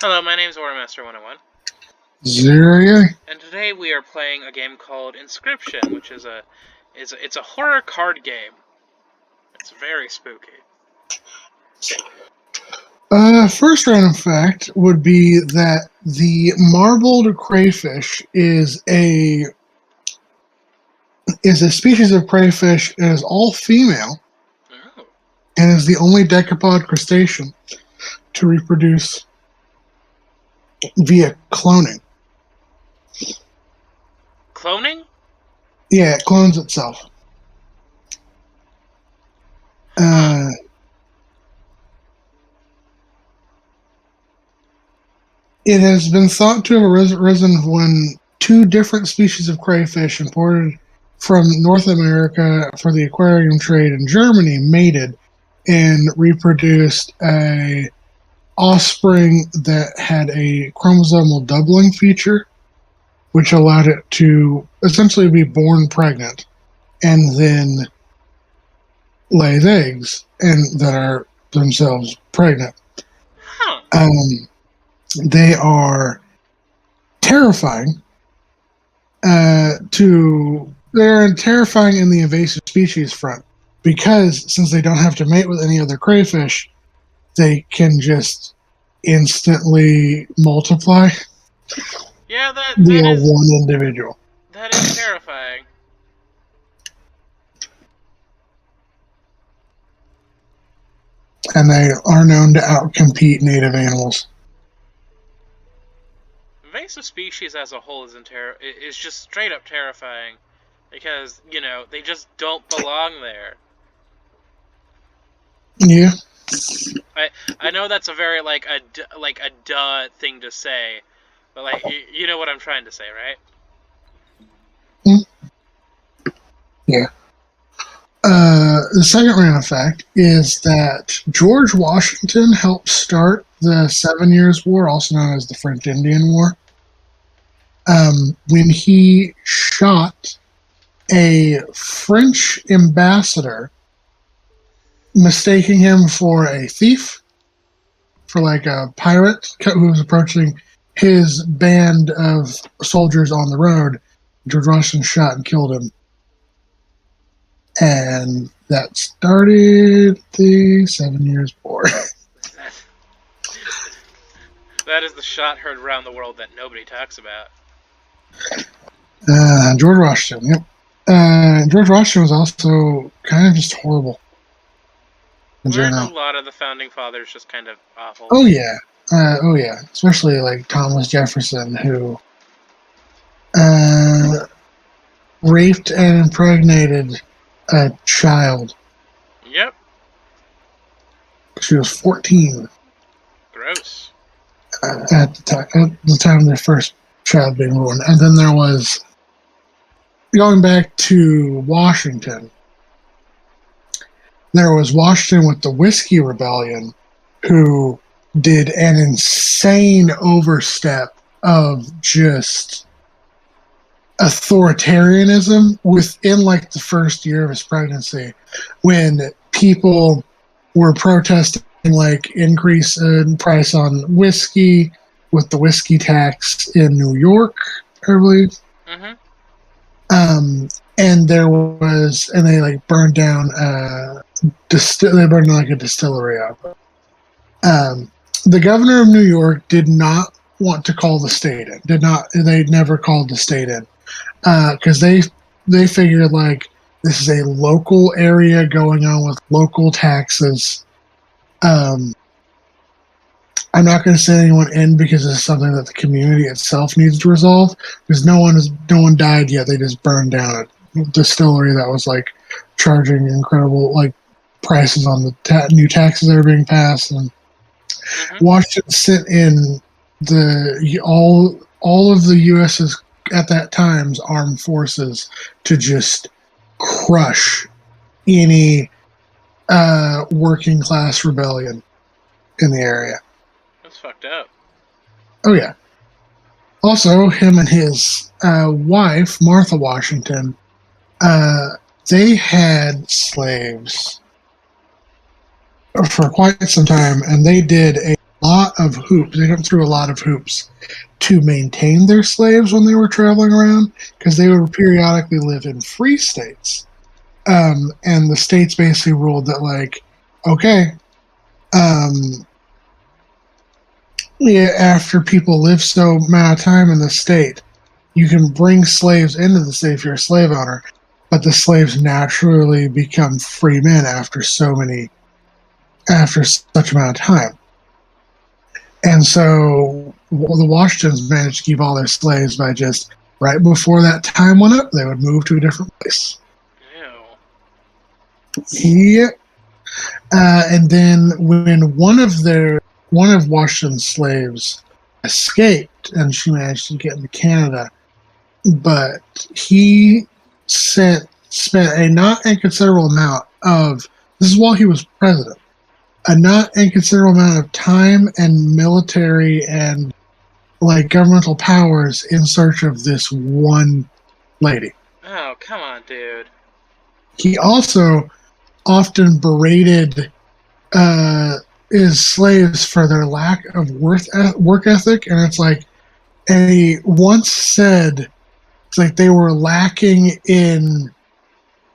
Hello, my name's Warmaster101, Zero. and today we are playing a game called Inscryption, which is it's a horror card game. It's very spooky. First random fact would be that the marbled crayfish is a species of crayfish and is all female Oh. and is the only decapod crustacean to reproduce via cloning. Cloning? Yeah, it clones itself. It has been thought to have arisen when two different species of crayfish imported from North America for the aquarium trade in Germany mated and reproduced a offspring that had a chromosomal doubling feature, which allowed it to essentially be born pregnant and then lay eggs and that are themselves pregnant. Huh. They are terrifying. They're terrifying in the invasive species front because since they don't have to mate with any other crayfish, they can just instantly multiply. Yeah, that via is one individual. That is terrifying. And they are known to outcompete native animals. Invasive species as a whole is just straight up terrifying because they just don't belong there. Yeah. I know that's a very a duh thing to say, but you know what I'm trying to say, right? Yeah. The second random fact is that George Washington helped start the 7 Years' War, also known as the French Indian War, when he shot a French ambassador, mistaking him for a thief, for a pirate who was approaching his band of soldiers on the road. George Washington shot and killed him. And that started the 7 Years' War. That is the shot heard around the world that nobody talks about. George Washington, yep. George Washington was also kind of just horrible. Weren't a lot of the founding fathers just kind of awful? Oh yeah. Especially Thomas Jefferson, who raped and impregnated a child. Yep. She was 14. Gross. At the time of their first child being born. And then there was, going back to Washington, there was Washington with the Whiskey Rebellion, who did an insane overstep of just authoritarianism within the first year of his pregnancy, when people were protesting increase in price on whiskey with the whiskey tax in New York, I believe. Mm-hmm. And there was, and they burned down they burned down a distillery out. The governor of New York did not want to call the state in. They never called the state in because they figured this is a local area going on with local taxes. I'm not going to send anyone in because this is something that the community itself needs to resolve. Because no one died yet. They just burned down a distillery that was charging incredible prices on the new taxes that are being passed. And Washington sent in all of the U.S.'s at that time's armed forces to just crush any working class rebellion in the area. That's fucked up. Oh yeah. Also, him and his wife, Martha Washington, they had slaves for quite some time, and they did a lot of hoops. They went through a lot of hoops to maintain their slaves when they were traveling around, because they would periodically live in free states. And the states basically ruled that, like, okay, yeah, after people live so amount of time in the state, you can bring slaves into the state if you're a slave owner, but the slaves naturally become free men after such amount of time. And so the Washingtons managed to keep all their slaves by just right before that time went up, they would move to a different place. Ew. Yeah. And then when one of Washington's slaves escaped, and she managed to get into Canada, but he spent a not inconsiderable amount of, this is while he was president, a not inconsiderable amount of time and military and like governmental powers in search of this one lady. Oh, come on, dude. He also often berated his slaves for their lack of work ethic, and it's like, and he once said it's like they were lacking in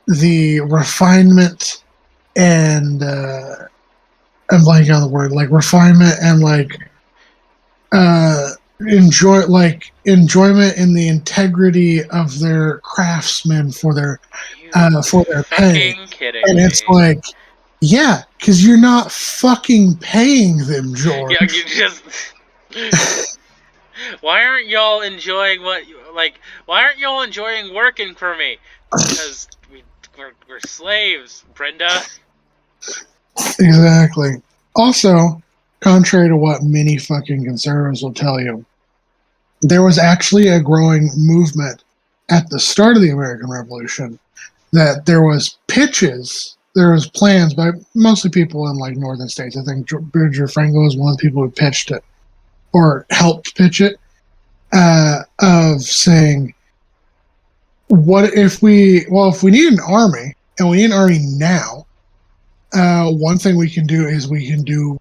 the refinement and I'm blanking on the word, like refinement and like enjoyment in the integrity of their craftsmen for their pay. Kidding And me. it's like, yeah, because you're not fucking paying them, George. Yeah, you just. Why aren't y'all enjoying why aren't y'all enjoying working for me? Because we're slaves, Brenda. Exactly. Also, contrary to what many fucking conservatives will tell you, there was actually a growing movement at the start of the American Revolution that there was plans by mostly people in like northern states. I think Bridger Franklin was one of the people who pitched it or helped pitch it, of saying, what if we need an army, and we need an army now, one thing we can do is we can do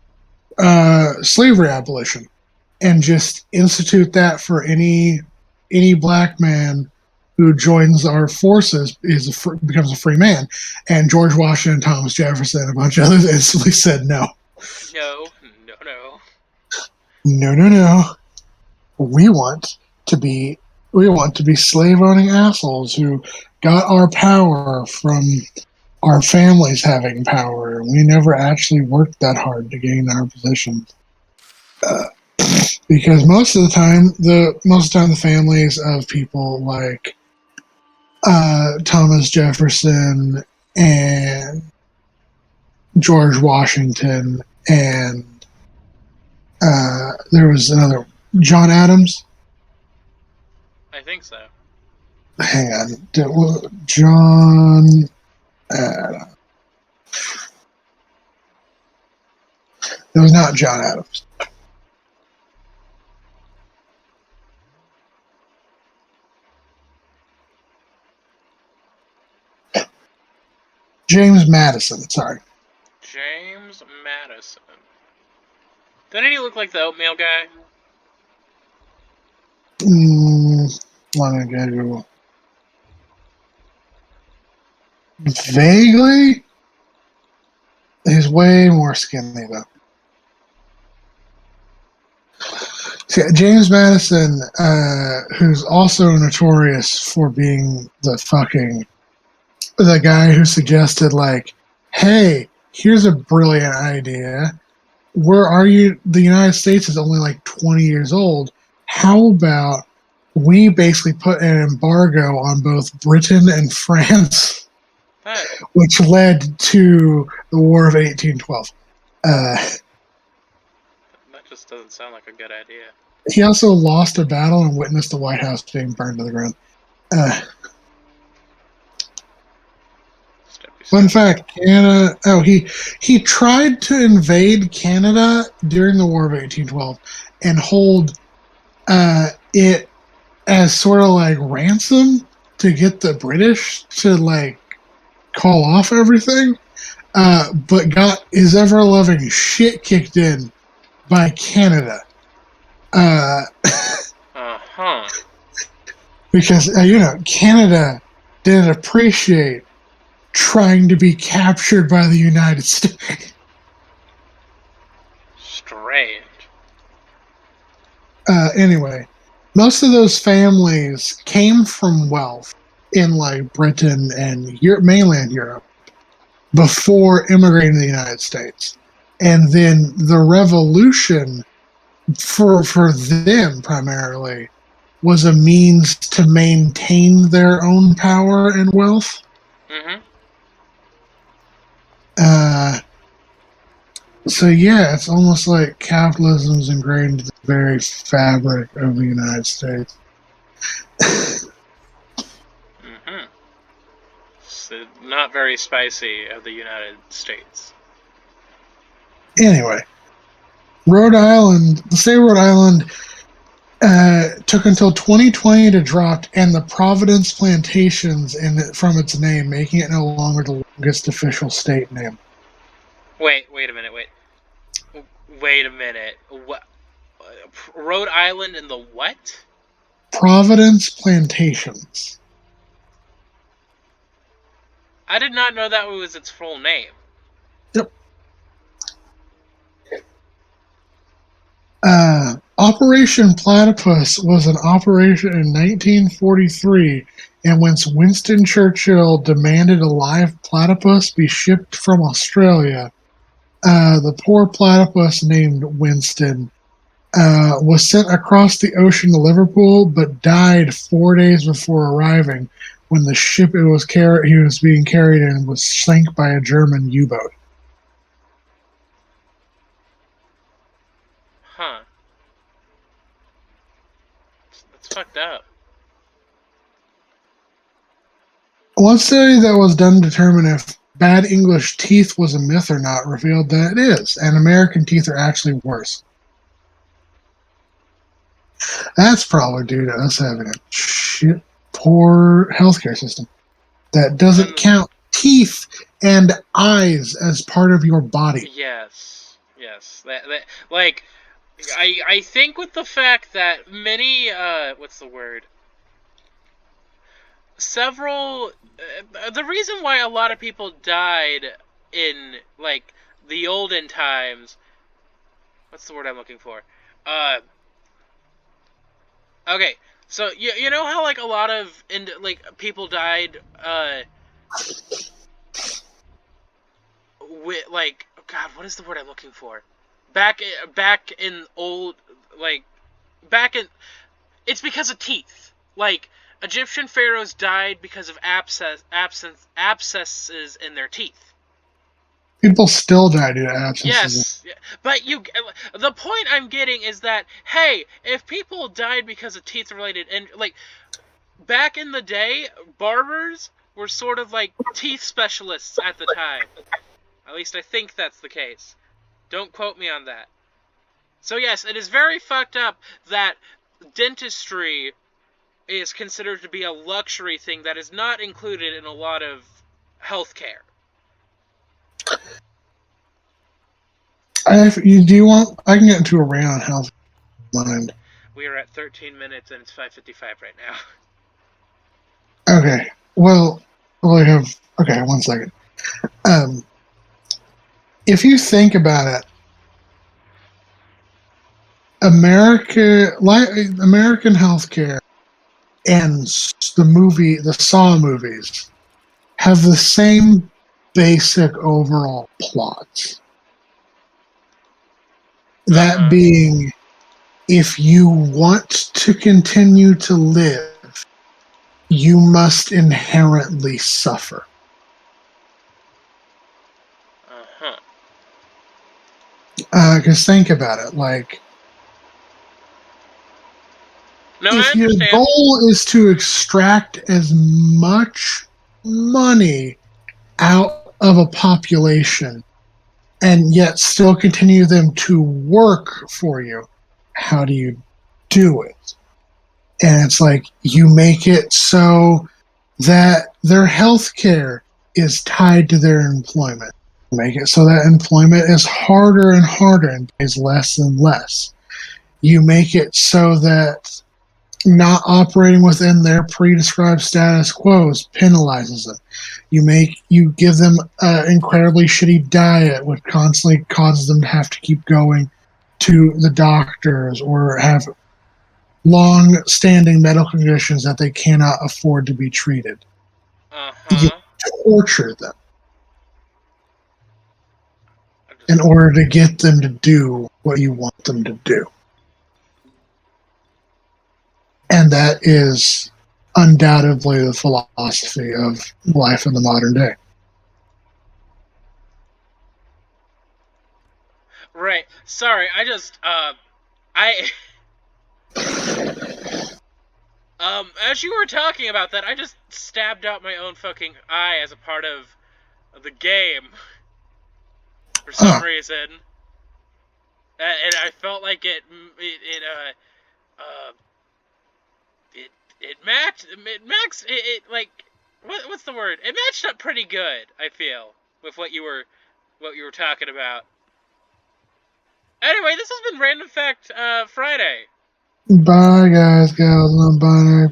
slavery abolition and just institute that for any black man who joins our forces becomes a free man. And George Washington, Thomas Jefferson, and a bunch of others instantly said no. No. We want to be slave owning assholes who got our power from our families having power. We never actually worked that hard to gain our position. Because most of the time the families of people like Thomas Jefferson and George Washington and there was another, John Adams. I think so. Hang on, John Adams. It was not John Adams. James Madison, sorry. James Madison. Doesn't he look like the oatmeal guy? Let me go. Vaguely? He's way more skinny, though. See, James Madison, who's also notorious for being the guy who suggested, like, hey, here's a brilliant idea. The United States is only like 20 years old. How about we basically put an embargo on both Britain and France, which led to the War of 1812. That just doesn't sound like a good idea. He also lost a battle and witnessed the White House being burned to the ground. Fun fact, Canada... Oh, he tried to invade Canada during the War of 1812 and hold it as sort of like ransom to get the British to like call off everything, but got his ever-loving shit kicked in by Canada. Because, Canada didn't appreciate trying to be captured by the United States. Strange. Anyway, most of those families came from wealth in like Britain and mainland Europe before immigrating to the United States. And then the revolution for them primarily was a means to maintain their own power and wealth. Mm-hmm. So yeah, it's almost like capitalism is ingrained into the very fabric of the United States. Mm-hmm. So not very spicy of the United States. Anyway, the state of Rhode Island took until 2020 to drop, and the Providence Plantations from its name, making it no longer the longest official state name. Wait a minute. What? Rhode Island and the what? Providence Plantations. I did not know that was its full name. Yep. Operation Platypus was an operation in 1943, and when Winston Churchill demanded a live platypus be shipped from Australia, the poor platypus named Winston was sent across the ocean to Liverpool, but died 4 days before arriving when the ship he was being carried in was sank by a German U-boat. Huh. That's fucked up. One study that was done to determine if bad English teeth was a myth or not revealed that it is, and American teeth are actually worse. That's probably due to us having a poor healthcare system that doesn't count teeth and eyes as part of your body. Yes. That like, I think with the fact that many what's the word? Several the reason why a lot of people died in like the olden times. What's the word I'm looking for? Okay, so you know how like a lot of people died with like, oh God, what is the word I'm looking for? Back in old it's because of teeth. Like Egyptian pharaohs died because of abscesses in their teeth. People still die due to abscesses. Yes, but the point I'm getting is that, hey, if people died because of teeth-related, and like back in the day, barbers were sort of like teeth specialists at the time. At least I think that's the case. Don't quote me on that. So yes, it is very fucked up that dentistry is considered to be a luxury thing that is not included in a lot of healthcare. I can get into a rant on health mind. We are at 13 minutes and it's 5:55 right now. Okay. Well, okay, 1 second. If you think about it, American healthcare and the Saw movies have the same basic overall plots. That being, if you want to continue to live, you must inherently suffer. Because think about it, like, if your goal is to extract as much money out of a population and yet still continue them to work for you, how do you do it? And it's like, you make it so that their health care is tied to their employment. make it so that employment is harder and harder and pays less and less. You make it so that not operating within their pre-described status quos penalizes them. You give them an incredibly shitty diet, which constantly causes them to have to keep going to the doctors or have long-standing medical conditions that they cannot afford to be treated. You torture them in order to get them to do what you want them to do. And that is undoubtedly the philosophy of life in the modern day. Right. Sorry, as you were talking about that, I just stabbed out my own fucking eye as a part of the game for some reason, and I felt like it like what's the word? It matched up pretty good. I feel with what you were talking about. Anyway, this has been Random Fact Friday. Bye, guys, gals, non-binary.